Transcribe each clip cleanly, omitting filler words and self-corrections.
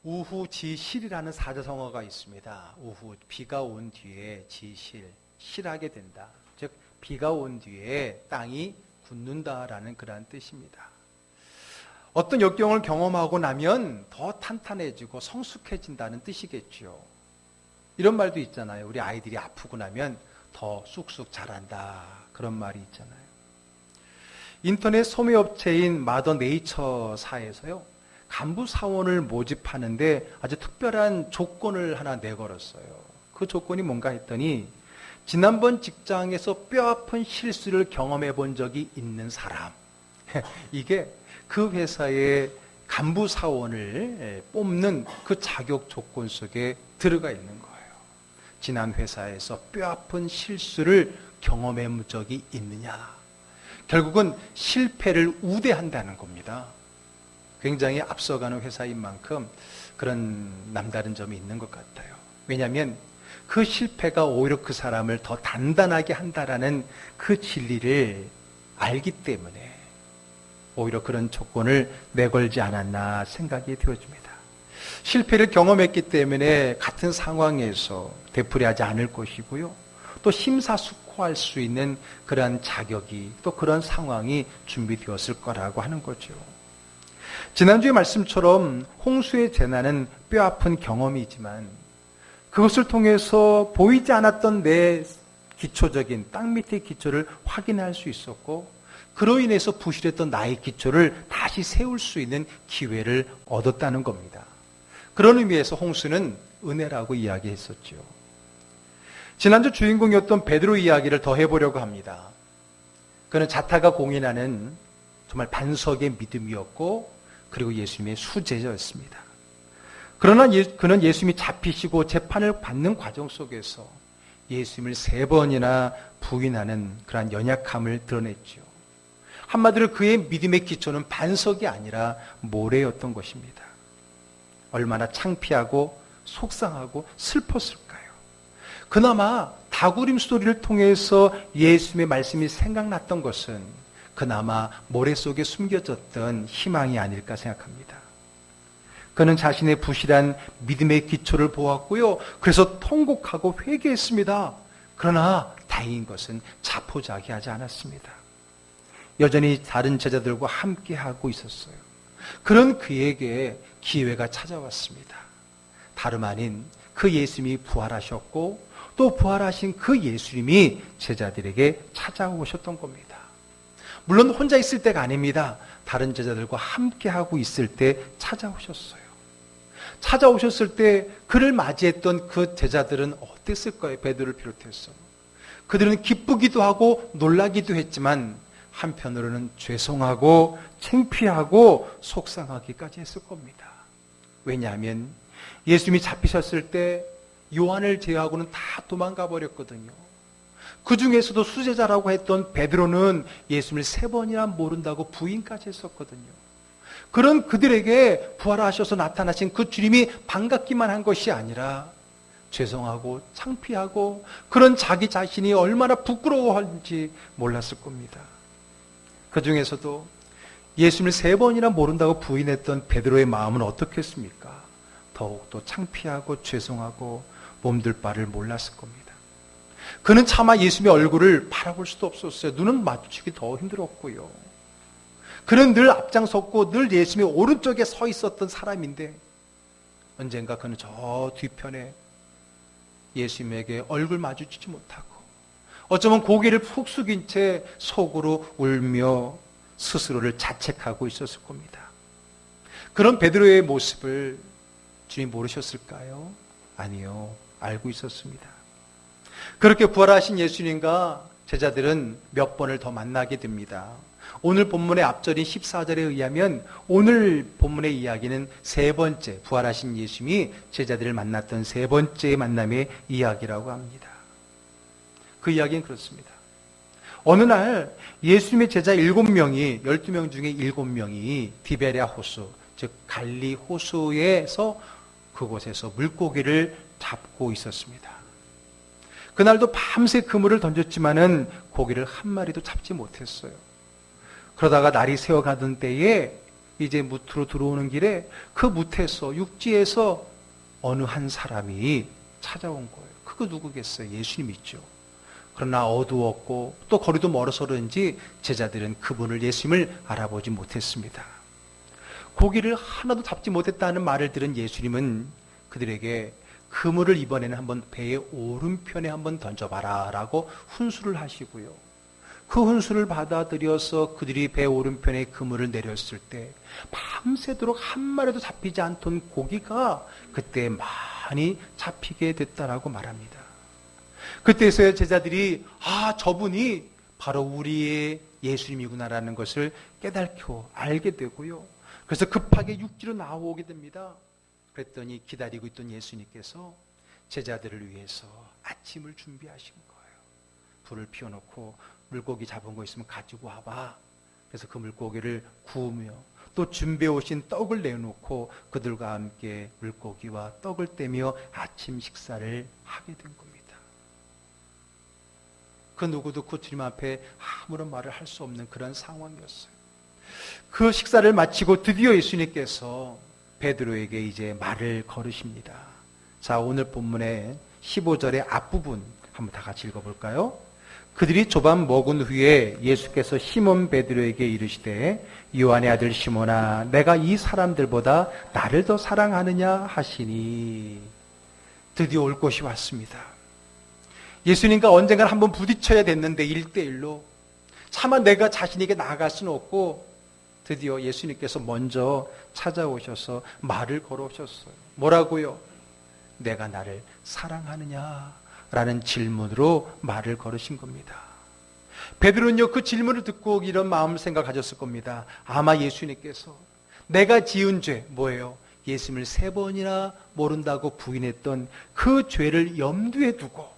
우후 지실이라는 사자성어가 있습니다. 우후, 비가 온 뒤에 지실, 실하게 된다. 즉 비가 온 뒤에 땅이 굳는다라는 그러한 뜻입니다. 어떤 역경을 경험하고 나면 더 탄탄해지고 성숙해진다는 뜻이겠죠. 이런 말도 있잖아요. 우리 아이들이 아프고 나면 더 쑥쑥 자란다, 그런 말이 있잖아요. 인터넷 소매업체인 마더네이처사에서요, 간부 사원을 모집하는데 아주 특별한 조건을 하나 내걸었어요. 그 조건이 뭔가 했더니, 지난번 직장에서 뼈아픈 실수를 경험해 본 적이 있는 사람, 이게 그 회사의 간부 사원을 뽑는 그 자격 조건 속에 들어가 있는 거예요. 지난 회사에서 뼈아픈 실수를 경험해 본 적이 있느냐. 결국은 실패를 우대한다는 겁니다. 굉장히 앞서가는 회사인 만큼 그런 남다른 점이 있는 것 같아요. 왜냐하면 그 실패가 오히려 그 사람을 더 단단하게 한다라는 그 진리를 알기 때문에 오히려 그런 조건을 내걸지 않았나 생각이 되어집니다. 실패를 경험했기 때문에 같은 상황에서 되풀이하지 않을 것이고요. 또 심사숙고할 수 있는 그런 자격이, 또 그런 상황이 준비되었을 거라고 하는 거죠. 지난주의 말씀처럼 홍수의 재난은 뼈아픈 경험이지만 그것을 통해서 보이지 않았던 내 기초적인 땅 밑의 기초를 확인할 수 있었고, 그로 인해서 부실했던 나의 기초를 다시 세울 수 있는 기회를 얻었다는 겁니다. 그런 의미에서 홍수는 은혜라고 이야기했었죠. 지난주 주인공이었던 베드로 이야기를 더 해보려고 합니다. 그는 자타가 공인하는 정말 반석의 믿음이었고, 그리고 예수님의 수제자였습니다. 그러나 그는 예수님이 잡히시고 재판을 받는 과정 속에서 예수님을 3번이나 부인하는 그러한 연약함을 드러냈죠. 한마디로 그의 믿음의 기초는 반석이 아니라 모래였던 것입니다. 얼마나 창피하고 속상하고 슬펐을까요? 그나마 다구림 소리를 통해서 예수님의 말씀이 생각났던 것은 그나마 모래 속에 숨겨졌던 희망이 아닐까 생각합니다. 그는 자신의 부실한 믿음의 기초를 보았고요. 그래서 통곡하고 회개했습니다. 그러나 다행인 것은 자포자기하지 않았습니다. 여전히 다른 제자들과 함께하고 있었어요. 그런 그에게 기회가 찾아왔습니다. 다름 아닌 그 예수님이 부활하셨고, 또 부활하신 그 예수님이 제자들에게 찾아오셨던 겁니다. 물론 혼자 있을 때가 아닙니다. 다른 제자들과 함께하고 있을 때 찾아오셨어요. 찾아오셨을 때 그를 맞이했던 그 제자들은 어땠을까요? 베드로를 비롯해서. 그들은 기쁘기도 하고 놀라기도 했지만 한편으로는 죄송하고 창피하고 속상하기까지 했을 겁니다. 왜냐하면 예수님이 잡히셨을 때 요한을 제외하고는 다 도망가 버렸거든요. 그 중에서도 수제자라고 했던 베드로는 예수님을 3번이나 모른다고 부인까지 했었거든요. 그런 그들에게 부활하셔서 나타나신 그 주님이 반갑기만 한 것이 아니라 죄송하고 창피하고 그런 자기 자신이 얼마나 부끄러워하는지 몰랐을 겁니다. 그 중에서도 예수님을 3번이나 모른다고 부인했던 베드로의 마음은 어떻겠습니까? 더욱더 창피하고 죄송하고 몸둘 바를 몰랐을 겁니다. 그는 차마 예수님의 얼굴을 바라볼 수도 없었어요. 눈은 마주치기 더 힘들었고요. 그는 늘 앞장섰고 늘 예수님의 오른쪽에 서 있었던 사람인데 언젠가 그는 저 뒤편에 예수님에게 얼굴 마주치지 못하고 어쩌면 고개를 푹 숙인 채 속으로 울며 스스로를 자책하고 있었을 겁니다. 그런 베드로의 모습을 주님 모르셨을까요? 아니요, 알고 있었습니다. 그렇게 부활하신 예수님과 제자들은 몇 번을 더 만나게 됩니다. 오늘 본문의 앞절인 14절에 의하면 오늘 본문의 이야기는 3번째, 부활하신 예수님이 제자들을 만났던 3번째 만남의 이야기라고 합니다. 그 이야기는 그렇습니다. 어느 날 예수님의 제자 7명이 12명 중에 7명이 디베랴 호수, 즉 갈리 호수에서 그곳에서 물고기를 잡고 있었습니다. 그날도 밤새 그물을 던졌지만은 고기를 한 마리도 잡지 못했어요. 그러다가 날이 새어가던 때에 이제 무트로 들어오는 길에 그 무트에서 육지에서 어느 한 사람이 찾아온 거예요. 그거 누구겠어요? 예수님이죠. 그러나 어두웠고 또 거리도 멀어서 그런지 제자들은 그분을, 예수님을 알아보지 못했습니다. 고기를 하나도 잡지 못했다는 말을 들은 예수님은 그들에게 그물을 이번에는 한번 배의 오른편에 한번 던져봐라 라고 훈수를 하시고요. 그 훈수를 받아들여서 그들이 배 오른편에 그물을 내렸을 때 밤새도록 한 마리도 잡히지 않던 고기가 그때 많이 잡히게 됐다라고 말합니다. 그때서야 제자들이 저분이 바로 우리의 예수님이구나라는 것을 깨닫고 알게 되고요. 그래서 급하게 육지로 나오게 됩니다. 그랬더니 기다리고 있던 예수님께서 제자들을 위해서 아침을 준비하신 거예요. 불을 피워놓고 물고기 잡은 거 있으면 가지고 와봐. 그래서 그 물고기를 구우며 또 준비해 오신 떡을 내놓고 그들과 함께 물고기와 떡을 떼며 아침 식사를 하게 된 겁니다. 그 누구도 그 주님 앞에 아무런 말을 할 수 없는 그런 상황이었어요. 그 식사를 마치고 드디어 예수님께서 베드로에게 이제 말을 걸으십니다. 자, 오늘 본문의 15절의 앞부분 한번 다 같이 읽어볼까요? 그들이 조반 먹은 후에 예수께서 시몬 베드로에게 이르시되 요한의 아들 시몬아, 내가 이 사람들보다 나를 더 사랑하느냐 하시니. 드디어 올 곳이 왔습니다. 예수님과 언젠가 한번 부딪혀야 됐는데 1대1로 차마 내가 자신에게 나아갈 수는 없고 드디어 예수님께서 먼저 찾아오셔서 말을 걸어오셨어요. 뭐라고요? 내가 나를 사랑하느냐? 라는 질문으로 말을 걸으신 겁니다. 베드로는요, 그 질문을 듣고 이런 마음을 생각하셨을 겁니다. 아마 예수님께서 내가 지은 죄, 뭐예요? 예수님을 3번이나 모른다고 부인했던 그 죄를 염두에 두고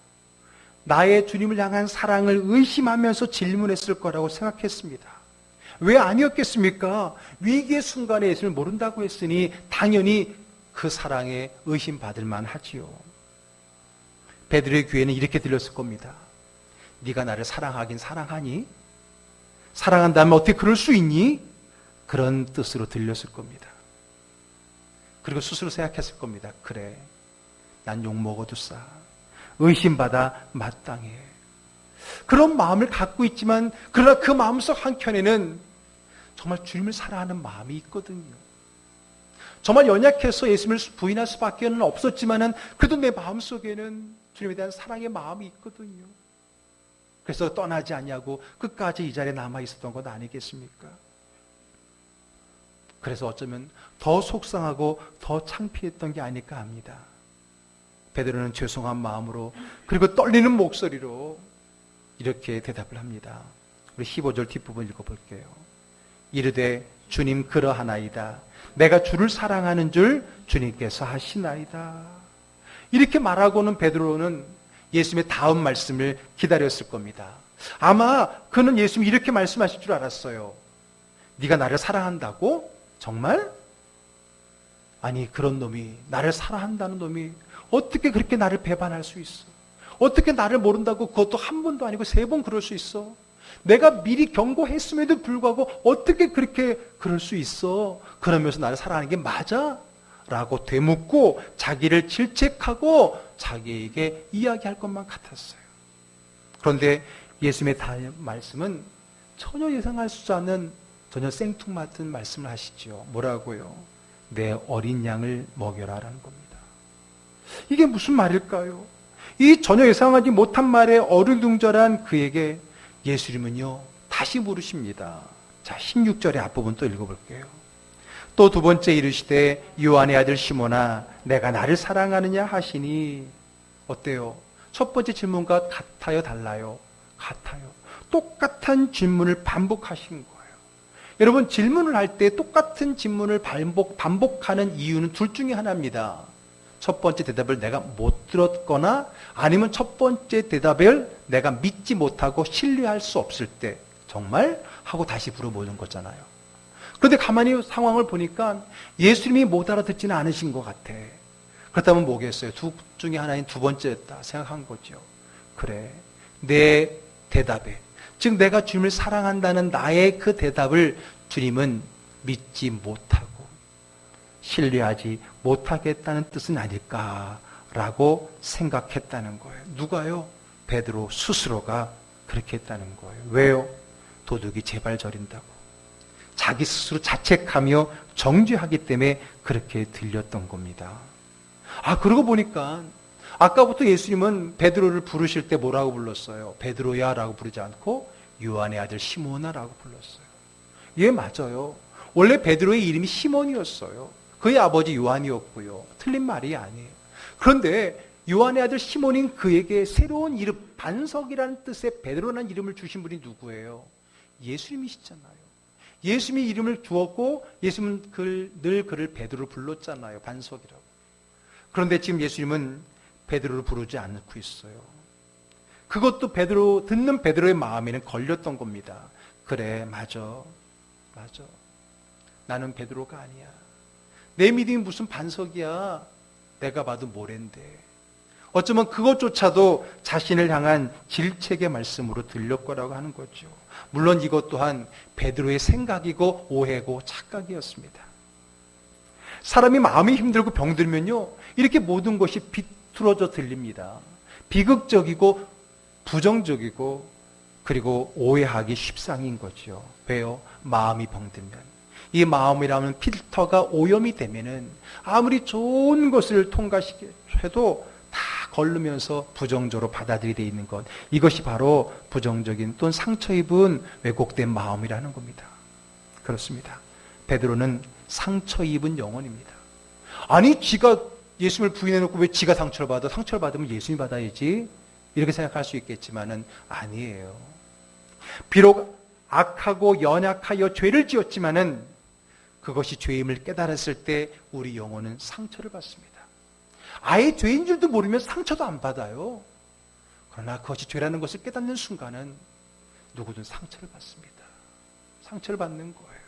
나의 주님을 향한 사랑을 의심하면서 질문했을 거라고 생각했습니다. 왜 아니었겠습니까? 위기의 순간에 예수님을 모른다고 했으니 당연히 그 사랑에 의심받을 만하지요. 베드로의 귀에는 이렇게 들렸을 겁니다. 네가 나를 사랑하긴 사랑하니? 사랑한다면 어떻게 그럴 수 있니? 그런 뜻으로 들렸을 겁니다. 그리고 스스로 생각했을 겁니다. 그래, 난 욕먹어도 싸. 의심받아 마땅해. 그런 마음을 갖고 있지만 그러나 그 마음속 한켠에는 정말 주님을 사랑하는 마음이 있거든요. 정말 연약해서 예수님을 부인할 수밖에 없었지만 그래도 내 마음속에는 주님에 대한 사랑의 마음이 있거든요. 그래서 떠나지 않냐고 끝까지 이 자리에 남아 있었던 것 아니겠습니까? 그래서 어쩌면 더 속상하고 더 창피했던 게 아닐까 합니다. 베드로는 죄송한 마음으로 그리고 떨리는 목소리로 이렇게 대답을 합니다. 우리 15절 뒷부분 읽어볼게요. 이르되 주님 그러하나이다. 내가 주를 사랑하는 줄 주님께서 하시나이다. 이렇게 말하고는 베드로는 예수님의 다음 말씀을 기다렸을 겁니다. 아마 그는 예수님이 이렇게 말씀하실 줄 알았어요. 네가 나를 사랑한다고? 정말? 아니, 그런 놈이, 나를 사랑한다는 놈이 어떻게 그렇게 나를 배반할 수 있어? 어떻게 나를 모른다고 그것도 한 번도 아니고 3번 그럴 수 있어? 내가 미리 경고했음에도 불구하고 어떻게 그렇게 그럴 수 있어? 그러면서 나를 사랑하는 게 맞아? 라고 되묻고 자기를 질책하고 자기에게 이야기할 것만 같았어요. 그런데 예수님의 다음 말씀은 전혀 예상할 수 않는 전혀 생뚱맞은 말씀을 하시죠. 뭐라고요? 내 어린 양을 먹여라라는 겁니다. 이게 무슨 말일까요? 이 전혀 예상하지 못한 말에 어리둥절한 그에게 예수님은요 다시 물으십니다. 자, 16절의 앞부분 또 읽어볼게요. 또 두 번째 이르시되 요한의 아들 시몬아, 내가 나를 사랑하느냐 하시니. 어때요? 첫 번째 질문과 같아요, 달라요? 같아요. 똑같은 질문을 반복하신 거예요. 여러분, 질문을 할 때 똑같은 질문을 반복하는 이유는 둘 중에 하나입니다. 첫 번째 대답을 내가 못 들었거나 아니면 첫 번째 대답을 내가 믿지 못하고 신뢰할 수 없을 때 정말? 하고 다시 물어보는 거잖아요. 그런데 가만히 상황을 보니까 예수님이 못 알아듣지는 않으신 것 같아. 그렇다면 뭐겠어요? 둘 중에 하나인 두 번째였다 생각한 거죠. 그래, 내 대답에, 즉 내가 주님을 사랑한다는 나의 그 대답을 주님은 믿지 못하고 신뢰하지 못하겠다는 뜻은 아닐까라고 생각했다는 거예요. 누가요? 베드로 스스로가 그렇게 했다는 거예요. 왜요? 도둑이 제발 저린다고. 자기 스스로 자책하며 정죄하기 때문에 그렇게 들렸던 겁니다. 그러고 보니까 아까부터 예수님은 베드로를 부르실 때 뭐라고 불렀어요? 베드로야 라고 부르지 않고 요한의 아들 시몬아 라고 불렀어요. 예, 맞아요. 원래 베드로의 이름이 시몬이었어요. 그의 아버지 요한이었고요. 틀린 말이 아니에요. 그런데 요한의 아들 시몬인 그에게 새로운 이름, 반석이라는 뜻의 베드로라는 이름을 주신 분이 누구예요? 예수님이시잖아요. 예수님이 이름을 주었고 예수님은 늘 그를 베드로로 불렀잖아요. 반석이라고. 그런데 지금 예수님은 베드로를 부르지 않고 있어요. 그것도 듣는 베드로의 마음에는 걸렸던 겁니다. 그래, 맞아. 나는 베드로가 아니야. 내 믿음이 무슨 반석이야. 내가 봐도 모래인데. 어쩌면 그것조차도 자신을 향한 질책의 말씀으로 들릴 거라고 하는 거죠. 물론 이것 또한 베드로의 생각이고 오해고 착각이었습니다. 사람이 마음이 힘들고 병들면요, 이렇게 모든 것이 비틀어져 들립니다. 비극적이고 부정적이고 그리고 오해하기 쉽상인 거죠. 왜요? 마음이 병들면. 이 마음이라는 필터가 오염이 되면은 아무리 좋은 것을 통과시켜도 다 걸르면서 부정적으로 받아들이게 돼 있는 것. 이것이 바로 부정적인 또는 상처 입은 왜곡된 마음이라는 겁니다. 그렇습니다. 베드로는 상처 입은 영혼입니다. 아니, 지가 예수님을 부인해놓고 왜 지가 상처를 받아? 상처를 받으면 예수님이 받아야지. 이렇게 생각할 수 있겠지만은 아니에요. 비록 악하고 연약하여 죄를 지었지만은 그것이 죄임을 깨달았을 때 우리 영혼은 상처를 받습니다. 아예 죄인 줄도 모르면 상처도 안 받아요. 그러나 그것이 죄라는 것을 깨닫는 순간은 누구든 상처를 받습니다. 상처를 받는 거예요.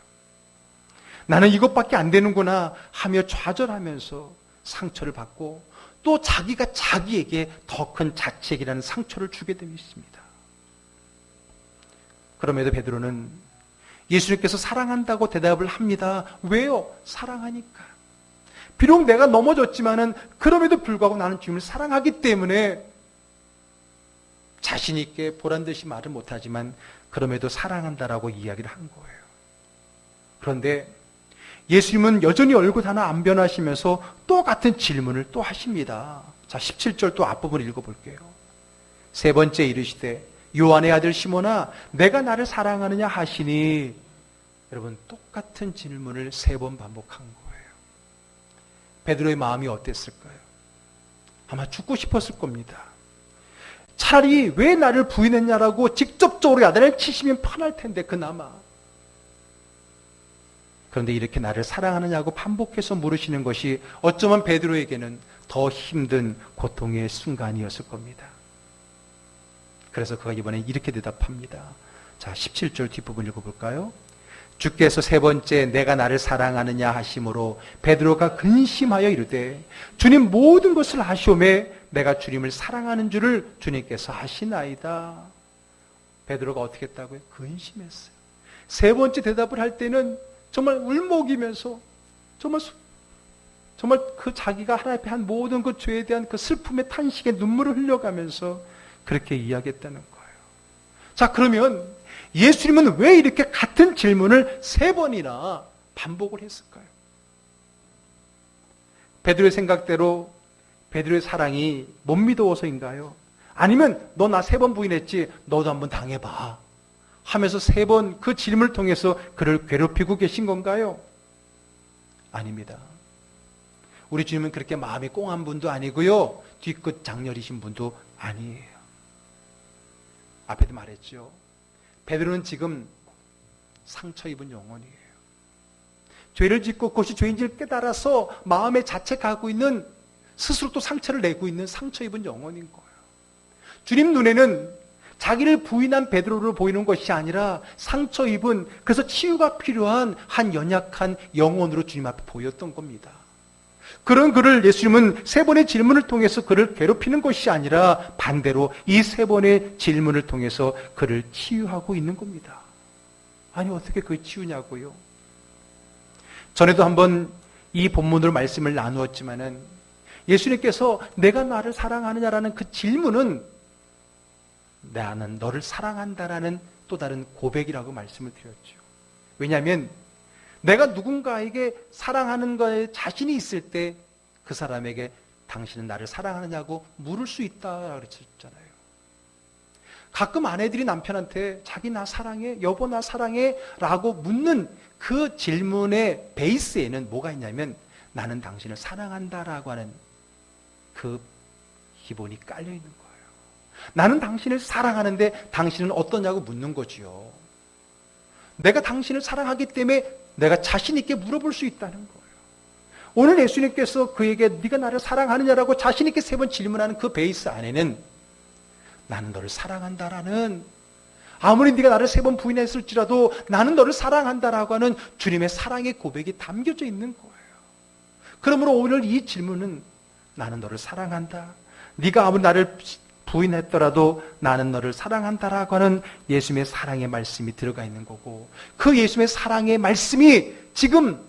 나는 이것밖에 안 되는구나 하며 좌절하면서 상처를 받고 또 자기가 자기에게 더 큰 자책이라는 상처를 주게 되어 있습니다. 그럼에도 베드로는 예수님께서 사랑한다고 대답을 합니다. 왜요? 사랑하니까. 비록 내가 넘어졌지만은 그럼에도 불구하고 나는 주님을 사랑하기 때문에 자신 있게 보란듯이 말을 못하지만 그럼에도 사랑한다라고 이야기를 한 거예요. 그런데 예수님은 여전히 얼굴 하나 안 변하시면서 똑같은 질문을 또 하십니다. 자, 17절 또 앞부분을 읽어볼게요. 세 번째 이르시되 요한의 아들 시몬아 내가 나를 사랑하느냐 하시니, 여러분 똑같은 질문을 3번 반복한 거예요. 베드로의 마음이 어땠을까요? 아마 죽고 싶었을 겁니다. 차라리 왜 나를 부인했냐라고 직접적으로 야단을 치시면 편할 텐데 그나마. 그런데 이렇게 나를 사랑하느냐고 반복해서 물으시는 것이 어쩌면 베드로에게는 더 힘든 고통의 순간이었을 겁니다. 그래서 그가 이번에 이렇게 대답합니다. 자, 17절 뒷부분 읽어볼까요? 주께서 3번째 내가 나를 사랑하느냐 하심으로 베드로가 근심하여 이르되 주님 모든 것을 아시오매 내가 주님을 사랑하는 줄을 주님께서 아시나이다. 베드로가 어떻게 했다고요? 근심했어요. 3번째 대답을 할 때는 정말 울먹이면서 정말 그 자기가 하나님 앞에 한 모든 그 죄에 대한 그 슬픔의 탄식에 눈물을 흘려가면서 그렇게 이야기했다는 거예요. 자, 그러면 예수님은 왜 이렇게 같은 질문을 3번이나 반복을 했을까요? 베드로의 생각대로 베드로의 사랑이 못 믿어서인가요? 아니면 너 나 3번 부인했지, 너도 한번 당해봐 하면서 3번 그 질문을 통해서 그를 괴롭히고 계신 건가요? 아닙니다. 우리 주님은 그렇게 마음이 꽁한 분도 아니고요, 뒤끝 장렬이신 분도 아니에요. 앞에도 말했죠. 베드로는 지금 상처 입은 영혼이에요. 죄를 짓고 그것이 죄인지를 깨달아서 마음에 자책하고 있는, 스스로 또 상처를 내고 있는 상처 입은 영혼인 거예요. 주님 눈에는 자기를 부인한 베드로를 보이는 것이 아니라 상처 입은, 그래서 치유가 필요한 한 연약한 영혼으로 주님 앞에 보였던 겁니다. 그런 그를 예수님은 3번의 질문을 통해서 그를 괴롭히는 것이 아니라 반대로 이 3번의 질문을 통해서 그를 치유하고 있는 겁니다. 아니 어떻게 그걸 치유냐고요? 전에도 한번 이 본문으로 말씀을 나누었지만은 예수님께서 내가 나를 사랑하느냐라는 그 질문은 나는 너를 사랑한다라는 또 다른 고백이라고 말씀을 드렸죠. 왜냐하면 내가 누군가에게 사랑하는 거에 자신이 있을 때 그 사람에게 당신은 나를 사랑하느냐고 물을 수 있다라고 그랬잖아요. 가끔 아내들이 남편한테 자기 나 사랑해? 여보 나 사랑해? 라고 묻는 그 질문의 베이스에는 뭐가 있냐면 나는 당신을 사랑한다라고 하는 그 기본이 깔려 있는 거예요. 나는 당신을 사랑하는데 당신은 어떠냐고 묻는 거지요. 내가 당신을 사랑하기 때문에 내가 자신 있게 물어볼 수 있다는 거예요. 오늘 예수님께서 그에게 네가 나를 사랑하느냐라고 자신 있게 3번 질문하는 그 베이스 안에는 나는 너를 사랑한다라는, 아무리 네가 나를 3번 부인했을지라도 나는 너를 사랑한다라고 하는 주님의 사랑의 고백이 담겨져 있는 거예요. 그러므로 오늘 이 질문은 나는 너를 사랑한다, 네가 아무리 나를 부인했더라도 나는 너를 사랑한다라고 하는 예수님의 사랑의 말씀이 들어가 있는 거고, 그 예수님의 사랑의 말씀이 지금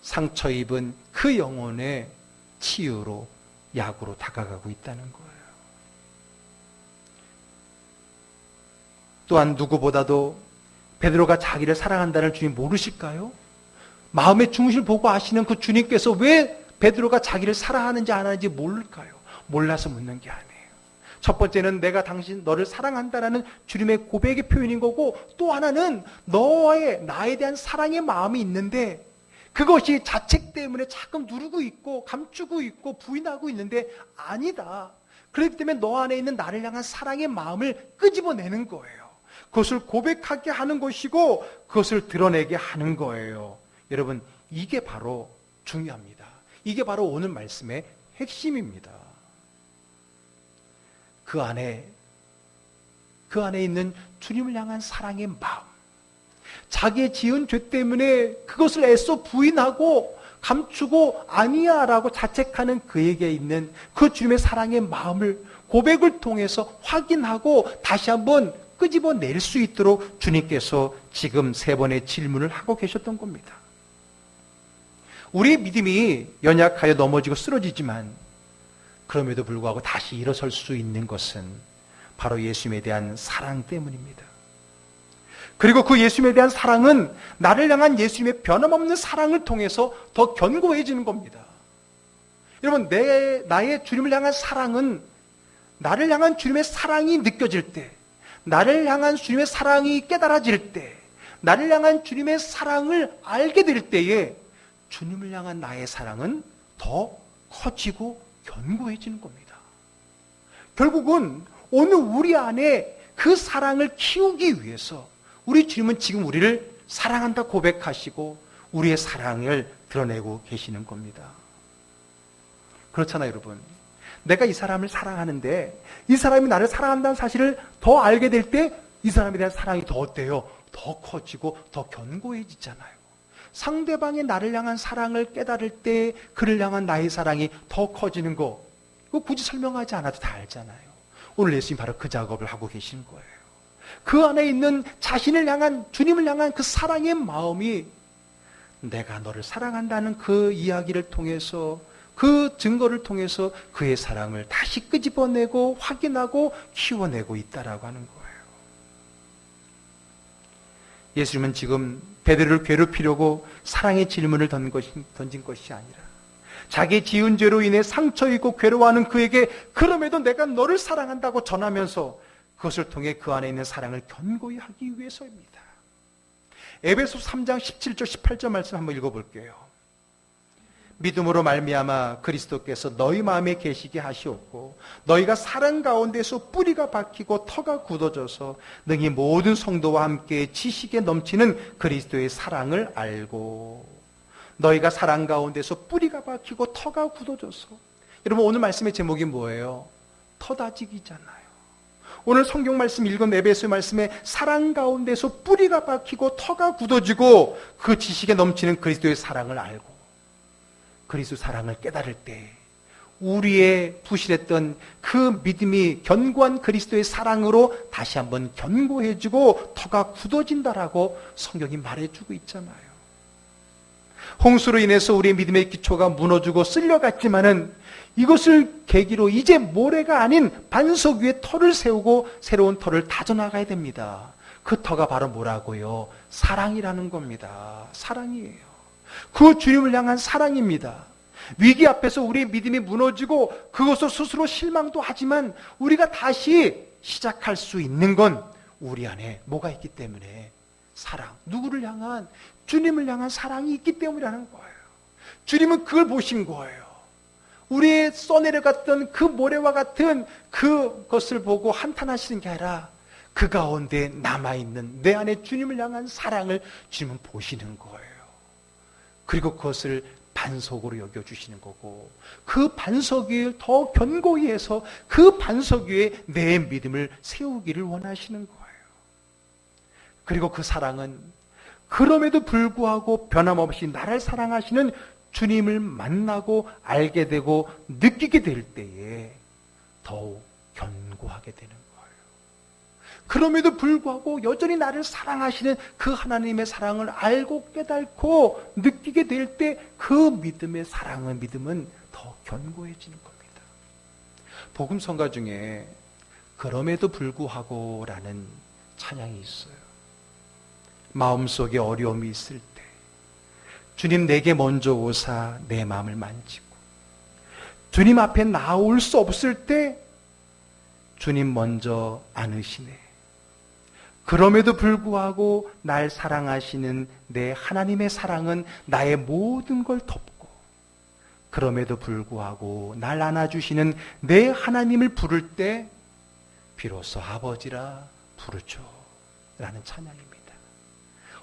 상처 입은 그 영혼의 치유로, 약으로 다가가고 있다는 거예요. 또한 누구보다도 베드로가 자기를 사랑한다는 주님 모르실까요? 마음의 중심을 보고 아시는 그 주님께서 왜 베드로가 자기를 사랑하는지 안 하는지 모를까요? 몰라서 묻는 게 아니에요. 첫 번째는 내가 당신 너를 사랑한다라는 주님의 고백의 표현인 거고, 또 하나는 나에 대한 사랑의 마음이 있는데 그것이 자책 때문에 자꾸 누르고 있고 감추고 있고 부인하고 있는데 아니다. 그렇기 때문에 너 안에 있는 나를 향한 사랑의 마음을 끄집어내는 거예요. 그것을 고백하게 하는 것이고 그것을 드러내게 하는 거예요. 여러분, 이게 바로 중요합니다. 이게 바로 오늘 말씀의 핵심입니다. 그 안에 있는 주님을 향한 사랑의 마음, 자기의 지은 죄 때문에 그것을 애써 부인하고 감추고 아니야 라고 자책하는 그에게 있는 그 주님의 사랑의 마음을 고백을 통해서 확인하고 다시 한번 끄집어낼 수 있도록 주님께서 지금 3번의 질문을 하고 계셨던 겁니다. 우리의 믿음이 연약하여 넘어지고 쓰러지지만 그럼에도 불구하고 다시 일어설 수 있는 것은 바로 예수님에 대한 사랑 때문입니다. 그리고 그 예수님에 대한 사랑은 나를 향한 예수님의 변함없는 사랑을 통해서 더 견고해지는 겁니다. 여러분, 나의 주님을 향한 사랑은 나를 향한 주님의 사랑이 느껴질 때, 나를 향한 주님의 사랑이 깨달아질 때, 나를 향한 주님의 사랑을 알게 될 때에 주님을 향한 나의 사랑은 더 커지고 견고해지는 겁니다. 결국은 오늘 우리 안에 그 사랑을 키우기 위해서 우리 주님은 지금 우리를 사랑한다 고백하시고 우리의 사랑을 드러내고 계시는 겁니다. 그렇잖아요, 여러분. 내가 이 사람을 사랑하는데 이 사람이 나를 사랑한다는 사실을 더 알게 될 때 이 사람에 대한 사랑이 더 어때요? 더 커지고 더 견고해지잖아요. 상대방의 나를 향한 사랑을 깨달을 때 그를 향한 나의 사랑이 더 커지는 거, 이거 굳이 설명하지 않아도 다 알잖아요. 오늘 예수님 바로 그 작업을 하고 계신 거예요. 그 안에 있는 자신을 향한, 주님을 향한 그 사랑의 마음이 내가 너를 사랑한다는 그 이야기를 통해서, 그 증거를 통해서 그의 사랑을 다시 끄집어내고 확인하고 키워내고 있다라고 하는 거예요. 예수님은 지금 베드로를 괴롭히려고 사랑의 질문을 던진 것이 아니라 자기 지은 죄로 인해 상처 입고 괴로워하는 그에게 그럼에도 내가 너를 사랑한다고 전하면서 그것을 통해 그 안에 있는 사랑을 견고히 하기 위해서입니다. 에베소 3장 17절 18절 말씀 한번 읽어볼게요. 믿음으로 말미암아 그리스도께서 너희 마음에 계시게 하시었고 너희가 사랑 가운데서 뿌리가 박히고 터가 굳어져서 능히 모든 성도와 함께 지식에 넘치는 그리스도의 사랑을 알고, 너희가 사랑 가운데서 뿌리가 박히고 터가 굳어져서, 여러분 오늘 말씀의 제목이 뭐예요? 터다지기잖아요. 오늘 성경 말씀 읽은 에베소 말씀에 사랑 가운데서 뿌리가 박히고 터가 굳어지고 그 지식에 넘치는 그리스도의 사랑을 알고, 그리스도 사랑을 깨달을 때 우리의 부실했던 그 믿음이 견고한 그리스도의 사랑으로 다시 한번 견고해지고 터가 굳어진다라고 성경이 말해주고 있잖아요. 홍수로 인해서 우리의 믿음의 기초가 무너지고 쓸려갔지만은 이것을 계기로 이제 모래가 아닌 반석 위에 터를 세우고 새로운 터를 다져나가야 됩니다. 그 터가 바로 뭐라고요? 사랑이라는 겁니다. 사랑이에요. 그 주님을 향한 사랑입니다. 위기 앞에서 우리의 믿음이 무너지고 그것을 스스로 실망도 하지만 우리가 다시 시작할 수 있는 건 우리 안에 뭐가 있기 때문에? 사랑. 누구를 향한? 주님을 향한 사랑이 있기 때문이라는 거예요. 주님은 그걸 보신 거예요. 우리의 써내려갔던 그 모래와 같은 그것을 보고 한탄하시는 게 아니라 그 가운데 남아있는 내 안에 주님을 향한 사랑을 주님은 보시는 거예요. 그리고 그것을 반석으로 여겨주시는 거고 그 반석 위를 더 견고히 해서 그 반석 위에 내 믿음을 세우기를 원하시는 거예요. 그리고 그 사랑은 그럼에도 불구하고 변함없이 나를 사랑하시는 주님을 만나고 알게 되고 느끼게 될 때에 더욱 견고하게 되는 거예요. 그럼에도 불구하고 여전히 나를 사랑하시는 그 하나님의 사랑을 알고 깨닫고 느끼게 될 때 그 믿음의 사랑은 믿음은 더 견고해지는 겁니다. 복음성가 중에 그럼에도 불구하고 라는 찬양이 있어요. 마음속에 어려움이 있을 때 주님 내게 먼저 오사 내 마음을 만지고 주님 앞에 나올 수 없을 때 주님 먼저 안으시네. 그럼에도 불구하고 날 사랑하시는 내 하나님의 사랑은 나의 모든 걸 덮고 그럼에도 불구하고 날 안아주시는 내 하나님을 부를 때 비로소 아버지라 부르죠 라는 찬양입니다.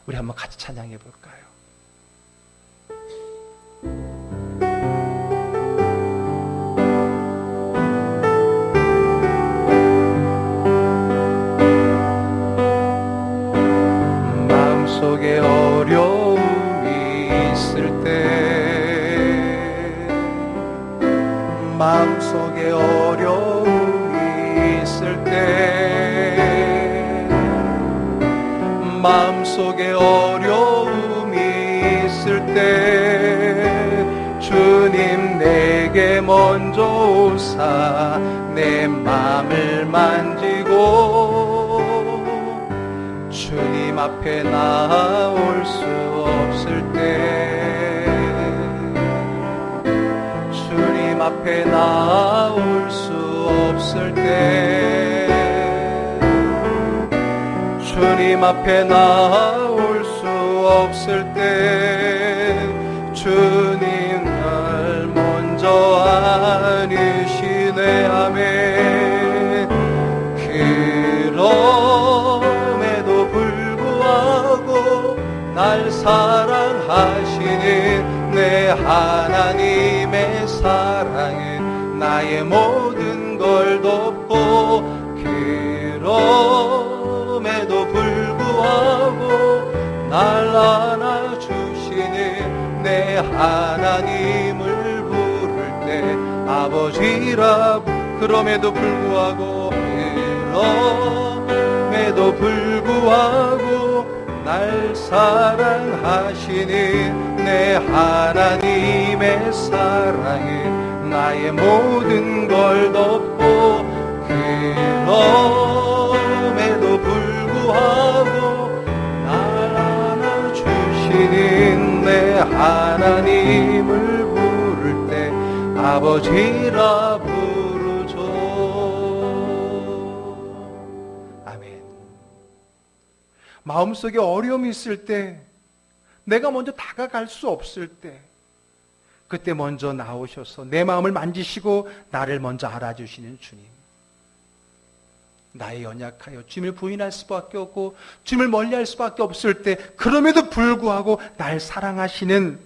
우리 한번 같이 찬양해 볼까요? 마음속에 어려움이 있을 때 마음속에 어려움이 있을 때 마음속에 어려움이 있을 때 주님 내게 먼저 오사 내 마음을 만지고 주님 앞에 나올 수 없을 때 주님 앞에 나올 수 없을 때 주님 앞에 나올 수 없을 때 주님 날 먼저 안으시네. 아멘. 그럼에도 불구하고 날 사랑하시는 내 하나님의 사랑에 나의 모든 걸 덮고 그럼에도 불구하고 날 안아주시는 내 하나님을 부를 때 아버지라. 그럼에도 불구하고 날 사랑하시는 내 하나님의 사랑에 나의 모든 걸 덮고 그럼에도 불구하고 날 안아주시는 내 하나님을 부를 때 아버지라 부르죠. 아멘. 마음속에 어려움이 있을 때, 내가 먼저 다가갈 수 없을 때, 그때 먼저 나오셔서 내 마음을 만지시고 나를 먼저 알아주시는 주님. 나의 연약하여 주님을 부인할 수밖에 없고 주님을 멀리할 수밖에 없을 때 그럼에도 불구하고 날 사랑하시는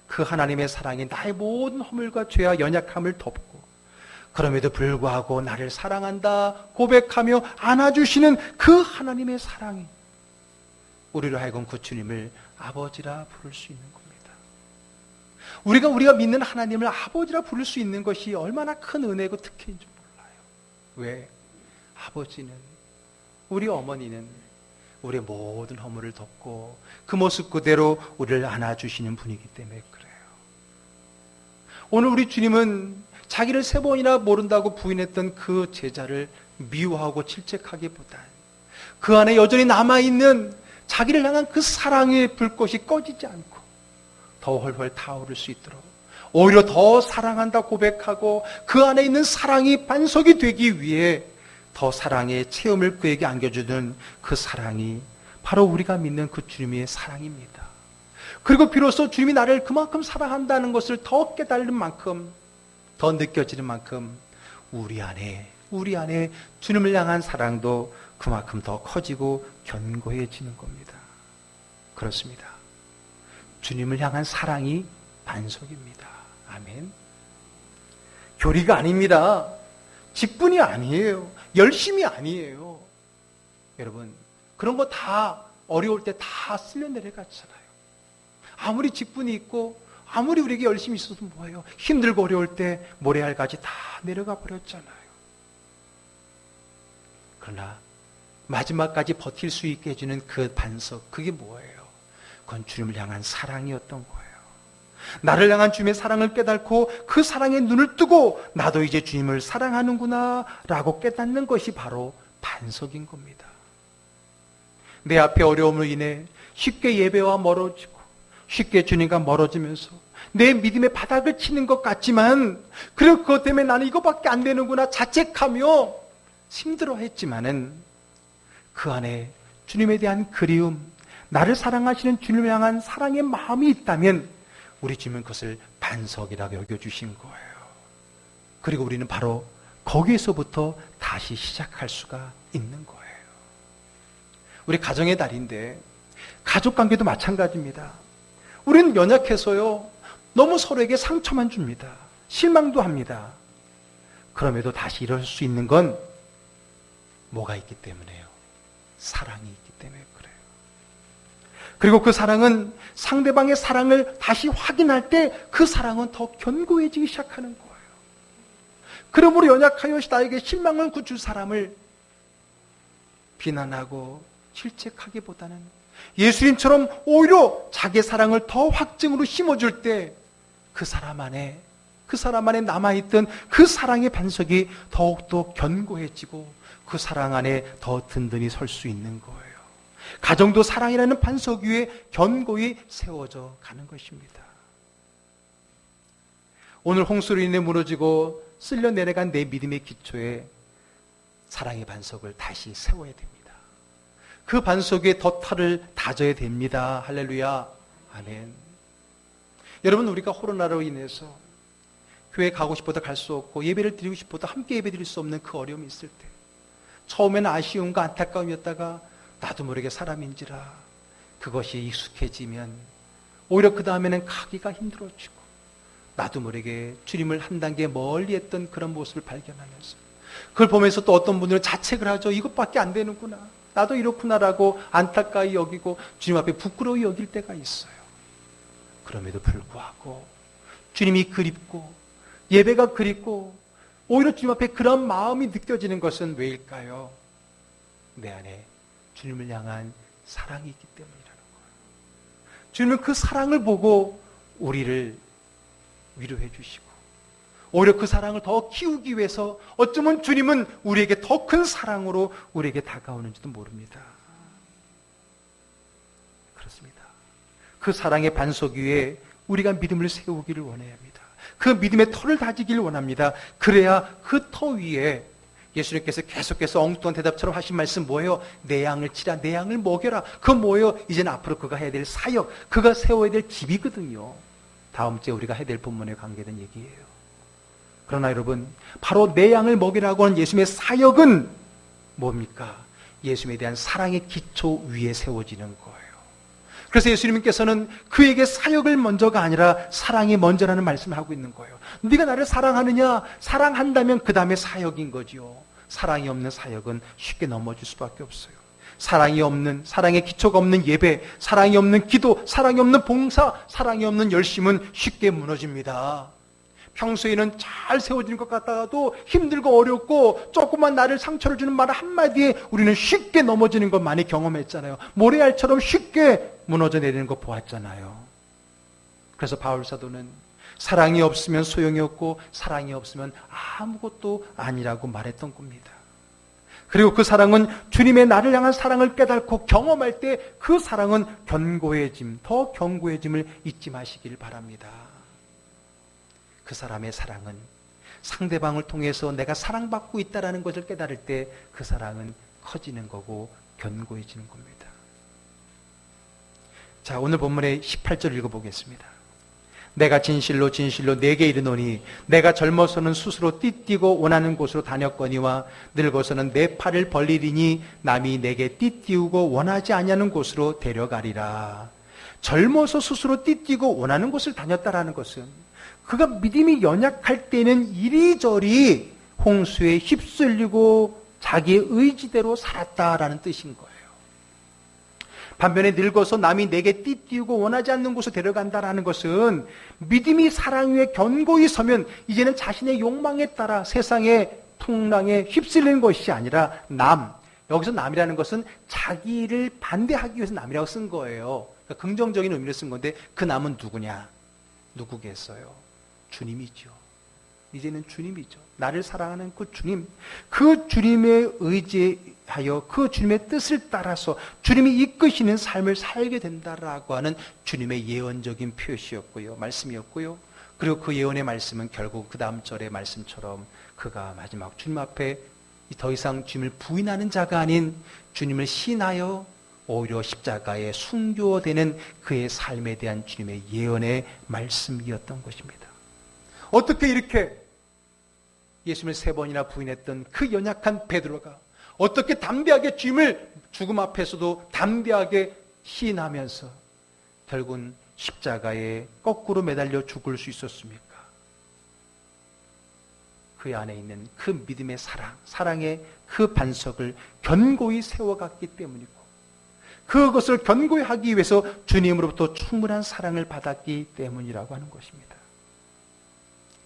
그 하나님의 사랑이 나의 모든 허물과 죄와 연약함을 덮고 그럼에도 불구하고 나를 사랑한다 고백하며 안아주시는 그 하나님의 사랑이 우리로 하여금 그 주님을 아버지라 부를 수 있는 겁니다. 우리가 믿는 하나님을 아버지라 부를 수 있는 것이 얼마나 큰 은혜고 특혜인지 몰라요. 왜? 아버지는, 우리 어머니는, 우리의 모든 허물을 덮고 그 모습 그대로 우리를 안아주시는 분이기 때문에 그래요. 오늘 우리 주님은 자기를 3번이나 모른다고 부인했던 그 제자를 미워하고 질책하기보단 그 안에 여전히 남아있는 자기를 향한 그 사랑의 불꽃이 꺼지지 않고 더 훨훨 타오를 수 있도록 오히려 더 사랑한다 고백하고 그 안에 있는 사랑이 반석이 되기 위해 더 사랑의 체험을 그에게 안겨주는 그 사랑이 바로 우리가 믿는 그 주님의 사랑입니다. 그리고 비로소 주님이 나를 그만큼 사랑한다는 것을 더 깨달는 만큼, 더 느껴지는 만큼 우리 안에 주님을 향한 사랑도 그만큼 더 커지고 견고해지는 겁니다. 그렇습니다. 주님을 향한 사랑이 반석입니다. 아멘. 교리가 아닙니다. 직분이 아니에요. 열심이 아니에요. 여러분, 그런 거 다 어려울 때 다 쓸려 내려갔잖아요. 아무리 직분이 있고 아무리 우리에게 열심히 있어도 뭐예요? 힘들고 어려울 때 모래알까지 다 내려가 버렸잖아요. 그러나 마지막까지 버틸 수 있게 해주는 그 반석, 그게 뭐예요? 그건 주님을 향한 사랑이었던 거예요. 나를 향한 주님의 사랑을 깨닫고 그 사랑에 눈을 뜨고 나도 이제 주님을 사랑하는구나 라고 깨닫는 것이 바로 반석인 겁니다. 내 앞에 어려움으로 인해 쉽게 예배와 멀어지고 쉽게 주님과 멀어지면서 내 믿음의 바닥을 치는 것 같지만 그리고 그것 때문에 나는 이거밖에 안 되는구나 자책하며 힘들어했지만은 그 안에 주님에 대한 그리움, 나를 사랑하시는 주님을 향한 사랑의 마음이 있다면 우리 주님은 그것을 반석이라고 여겨주신 거예요. 그리고 우리는 바로 거기에서부터 다시 시작할 수가 있는 거예요. 우리 가정의 달인데 가족관계도 마찬가지입니다. 우리는 연약해서요 너무 서로에게 상처만 줍니다. 실망도 합니다. 그럼에도 다시 일어설 수 있는 건 뭐가 있기 때문에요? 사랑이 있기 때문에 그래요. 그리고 그 사랑은 상대방의 사랑을 다시 확인할 때 그 사랑은 더 견고해지기 시작하는 거예요. 그러므로 연약하여 나에게 실망을 굳을 사람을 비난하고 질책하기보다는 예수님처럼 오히려 자기의 사랑을 더 확증으로 심어줄 때 그 사람 안에 남아있던 그 사랑의 반석이 더욱더 견고해지고 그 사랑 안에 더 든든히 설 수 있는 거예요. 가정도 사랑이라는 반석 위에 견고히 세워져 가는 것입니다. 오늘 홍수로 인해 무너지고 쓸려 내려간 내 믿음의 기초에 사랑의 반석을 다시 세워야 됩니다. 그 반석 위에 덫을 다져야 됩니다. 할렐루야. 아멘. 여러분, 우리가 코로나로 인해서 교회 가고 싶어도 갈 수 없고 예배를 드리고 싶어도 함께 예배 드릴 수 없는 그 어려움이 있을 때 처음에는 아쉬움과 안타까움이었다가 나도 모르게 사람인지라 그것이 익숙해지면 오히려 그 다음에는 가기가 힘들어지고 나도 모르게 주님을 한 단계 멀리 했던 그런 모습을 발견하면서 그걸 보면서 또 어떤 분들은 자책을 하죠. 이것밖에 안 되는구나. 나도 이렇구나라고 안타까이 여기고 주님 앞에 부끄러워 여길 때가 있어요. 그럼에도 불구하고 주님이 그립고 예배가 그립고 오히려 주님 앞에 그런 마음이 느껴지는 것은 왜일까요? 내 안에 주님을 향한 사랑이 있기 때문이라는 거예요. 주님은 그 사랑을 보고 우리를 위로해 주시고 오히려 그 사랑을 더 키우기 위해서 어쩌면 주님은 우리에게 더 큰 사랑으로 우리에게 다가오는지도 모릅니다. 그렇습니다. 그 사랑의 반석 위에 우리가 믿음을 세우기를 원해야 합니다. 그 믿음의 터를 다지기를 원합니다. 그래야 그 터 위에 예수님께서 계속해서 엉뚱한 대답처럼 하신 말씀 뭐예요? 내 양을 치라, 내 양을 먹여라. 그건 뭐예요? 이제는 앞으로 그가 해야 될 사역, 그가 세워야 될 집이거든요. 다음 주에 우리가 해야 될 본문에 관계된 얘기예요. 그러나 여러분, 바로 내 양을 먹이라고 하는 예수님의 사역은 뭡니까? 예수님에 대한 사랑의 기초 위에 세워지는 거예요. 그래서 예수님께서는 그에게 사역을 먼저가 아니라 사랑이 먼저라는 말씀을 하고 있는 거예요. 네가 나를 사랑하느냐? 사랑한다면 그 다음에 사역인 거죠. 사랑이 없는 사역은 쉽게 넘어질 수밖에 없어요. 사랑이 없는, 사랑의 기초가 없는 예배, 사랑이 없는 기도, 사랑이 없는 봉사, 사랑이 없는 열심은 쉽게 무너집니다. 평소에는 잘 세워지는 것 같다가도 힘들고 어렵고 조금만 나를 상처를 주는 말 한마디에 우리는 쉽게 넘어지는 것 많이 경험했잖아요. 모래알처럼 쉽게 무너져 내리는 거 보았잖아요. 그래서 바울 사도는 사랑이 없으면 소용이 없고 사랑이 없으면 아무것도 아니라고 말했던 겁니다. 그리고 그 사랑은 주님의 나를 향한 사랑을 깨닫고 경험할 때 그 사랑은 견고해짐, 더 견고해짐을 잊지 마시길 바랍니다. 그 사람의 사랑은 상대방을 통해서 내가 사랑받고 있다는 것을 깨달을 때 그 사랑은 커지는 거고 견고해지는 겁니다. 자, 오늘 본문의 18절 읽어보겠습니다. 내가 진실로 진실로 내게 이르노니 내가 젊어서는 스스로 띠띠고 원하는 곳으로 다녔거니와 늙어서는 내 팔을 벌리리니 남이 내게 띠띠우고 원하지 아니하는 곳으로 데려가리라. 젊어서 스스로 띠띠고 원하는 곳을 다녔다라는 것은 그가 믿음이 연약할 때는 이리저리 홍수에 휩쓸리고 자기의 의지대로 살았다라는 뜻인 거예요. 반면에 늙어서 남이 내게 띠띠우고 원하지 않는 곳으로 데려간다라는 것은 믿음이 사랑 위에 견고히 서면 이제는 자신의 욕망에 따라 세상의 풍랑에 휩쓸리는 것이 아니라 여기서 남이라는 것은 자기를 반대하기 위해서 남이라고 쓴 거예요. 그러니까 긍정적인 의미로 쓴 건데 그 남은 누구냐? 누구겠어요? 주님이죠. 이제는 주님이죠. 나를 사랑하는 그 주님, 그 주님의 의지하여 그 주님의 뜻을 따라서 주님이 이끄시는 삶을 살게 된다라고 하는 주님의 예언적인 표시였고요. 말씀이었고요. 그리고 그 예언의 말씀은 결국 그 다음 절의 말씀처럼 그가 마지막 주님 앞에 더 이상 주님을 부인하는 자가 아닌 주님을 신하여 오히려 십자가에 순교되는 그의 삶에 대한 주님의 예언의 말씀이었던 것입니다. 어떻게 이렇게 예수님을 3번이나 부인했던 그 연약한 베드로가 어떻게 담대하게 주님을 죽음 앞에서도 담대하게 시인하면서 결국은 십자가에 거꾸로 매달려 죽을 수 있었습니까? 그 안에 있는 그 믿음의 사랑의 그 반석을 견고히 세워갔기 때문이고 그것을 견고히 하기 위해서 주님으로부터 충분한 사랑을 받았기 때문이라고 하는 것입니다.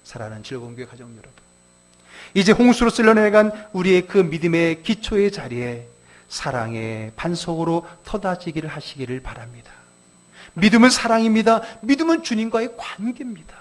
사랑하는 즐거운 교회 가정 여러분, 이제 홍수로 쓸려내간 우리의 그 믿음의 기초의 자리에 사랑의 반석으로 터다지기를 하시기를 바랍니다. 믿음은 사랑입니다. 믿음은 주님과의 관계입니다.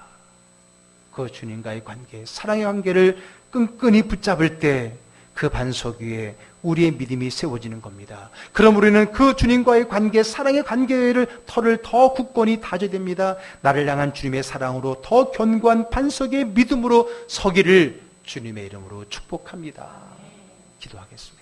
그 주님과의 관계, 사랑의 관계를 끈끈이 붙잡을 때 그 반석 위에 우리의 믿음이 세워지는 겁니다. 그럼 우리는 그 주님과의 관계, 사랑의 관계를 털을 더 굳건히 다져야 됩니다. 나를 향한 주님의 사랑으로 더 견고한 반석의 믿음으로 서기를 주님의 이름으로 축복합니다. 기도하겠습니다.